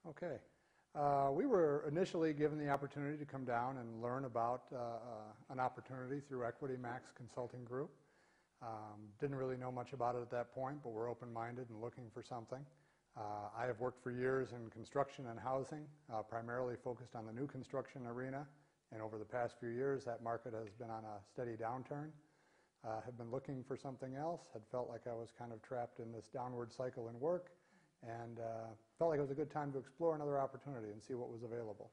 Okay. We were initially given the opportunity to come down and learn about an opportunity through equitymaxx Consulting Group. Didn't really know much about it at that point, but we're open-minded and looking for something. I have worked for years in construction and housing, primarily focused on the new construction arena, and over the past few years that market has been on a steady downturn. Have been looking for something else, had felt like I was kind of trapped in this downward cycle in work, and felt like it was a good time to explore another opportunity and see what was available.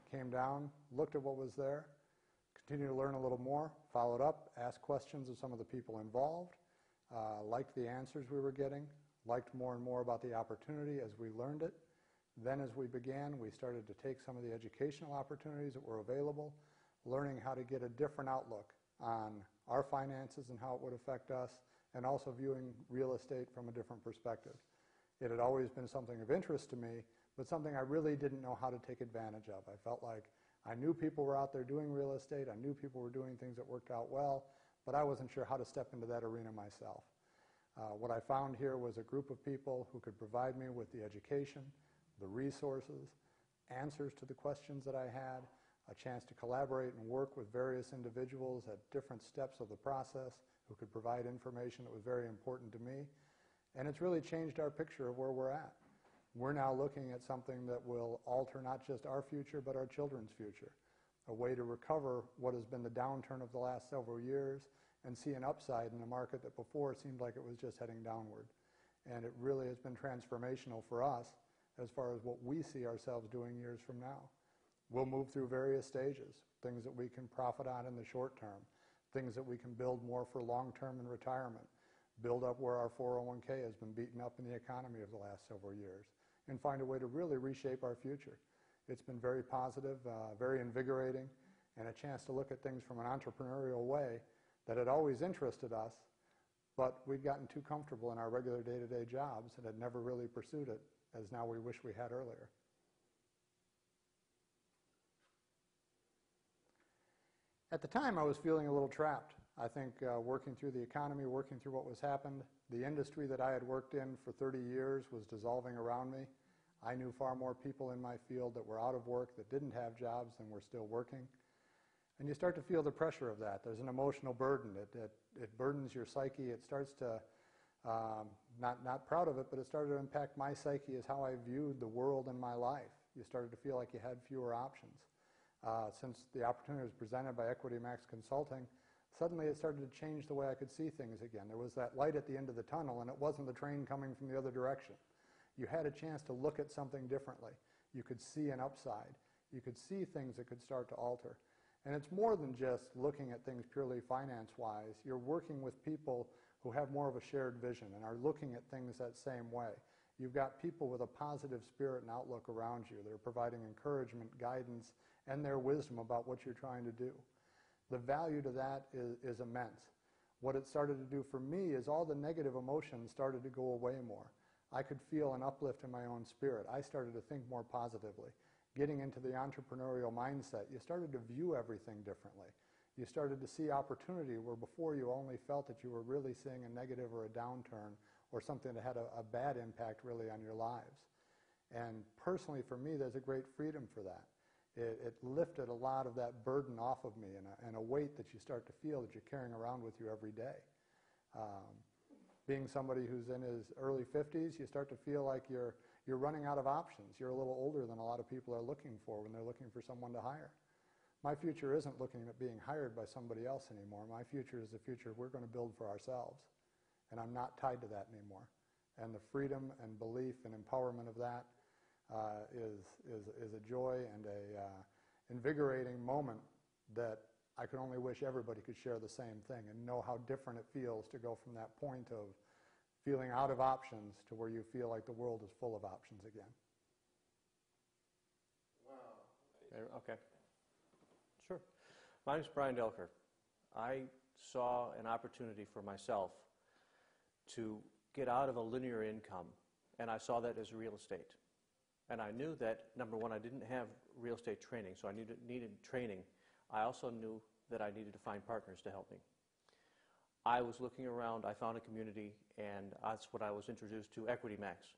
Came down, looked at what was there, continued to learn a little more, followed up, asked questions of some of the people involved, liked the answers we were getting, liked more and more about the opportunity as we learned it. Then as we began, we started to take some of the educational opportunities that were available, learning how to get a different outlook on our finances and how it would affect us, and also viewing real estate from a different perspective. It had always been something of interest to me, but something I really didn't know how to take advantage of. I felt like I knew people were out there doing real estate, I knew people were doing things that worked out well, but I wasn't sure how to step into that arena myself. What I found here was a group of people who could provide me with the education, the resources, answers to the questions that I had, a chance to collaborate and work with various individuals at different steps of the process who could provide information that was very important to me. And it's really changed our picture of where we're at. We're now looking at something that will alter not just our future, but our children's future. A way to recover what has been the downturn of the last several years and see an upside in a market that before seemed like it was just heading downward. And it really has been transformational for us as far as what we see ourselves doing years from now. We'll move through various stages, things that we can profit on in the short term, things that we can build more for long term in retirement, build up where our 401k has been beaten up in the economy over the last several years, and find a way to really reshape our future. It's been very positive, very invigorating, and a chance to look at things from an entrepreneurial way that had always interested us, but we'd gotten too comfortable in our regular day-to-day jobs and had never really pursued it, as now we wish we had earlier. At the time, I was feeling a little trapped. I think working through the economy, working through what was happened, the industry that I had worked in for 30 years was dissolving around me. I knew far more people in my field that were out of work, that didn't have jobs, than were still working. And you start to feel the pressure of that. There's an emotional burden. It burdens your psyche. It starts to, not proud of it, but it started to impact my psyche as how I viewed the world and my life. You started to feel like you had fewer options. Since the opportunity was presented by equitymaxx Consulting, suddenly it started to change the way I could see things again. There was that light at the end of the tunnel, and it wasn't the train coming from the other direction. You had a chance to look at something differently. You could see an upside. You could see things that could start to alter. And it's more than just looking at things purely finance-wise. You're working with people who have more of a shared vision and are looking at things that same way. You've got people with a positive spirit and outlook around you. They're providing encouragement, guidance, and their wisdom about what you're trying to do. The value to that is immense. What it started to do for me is all the negative emotions started to go away more. I could feel an uplift in my own spirit. I started to think more positively. Getting into the entrepreneurial mindset, you started to view everything differently. You started to see opportunity where before you only felt that you were really seeing a negative or a downturn or something that had a bad impact really on your lives. And personally for me, there's a great freedom for that. It lifted a lot of that burden off of me and a weight that you start to feel that you're carrying around with you every day. Being somebody who's in his early 50s, you start to feel like you're running out of options. You're a little older than a lot of people are looking for when they're looking for someone to hire. My future isn't looking at being hired by somebody else anymore. My future is the future we're going to build for ourselves. And I'm not tied to that anymore. And the freedom and belief and empowerment of that is a joy and a invigorating moment that I could only wish everybody could share the same thing and know how different it feels to go from that point of feeling out of options to where you feel like the world is full of options again. Wow. Okay. Sure. My name is Brian Delker. I saw an opportunity for myself to get out of a linear income, and I saw that as real estate. And I knew that, number one, I didn't have real estate training, so I needed training. I also knew that I needed to find partners to help me. I was looking around, I found a community, and that's what I was introduced to, equitymaxx.